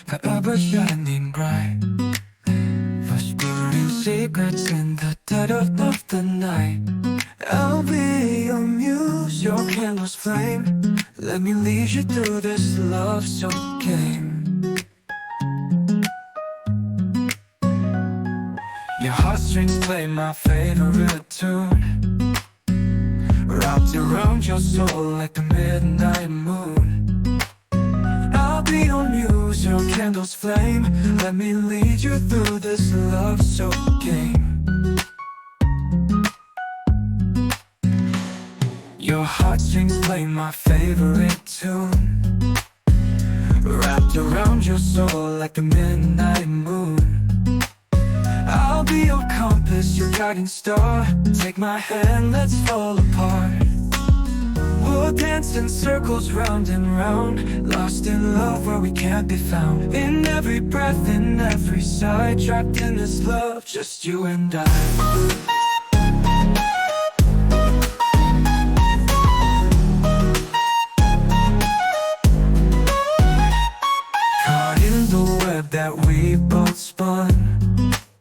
Forever shining bright, whispering secrets in the dead of the night. I'll be your muse, your candle's flame. Let me lead you through this love-soaked game. Your heartstrings play my favorite tune, wrapped around your soul like the midnight moon. I'll be your muse, your candle's flame. Let me lead you through this love-soaked game. Your heartstrings play my favorite tune, wrapped around your soul like the midnight moon. I'll be your compass, your guiding star. Take my hand, let's fall apart. We'll dance in circles round and round, lost in love where we can't be found. In every breath, in every sigh, trapped in this love, just you and I.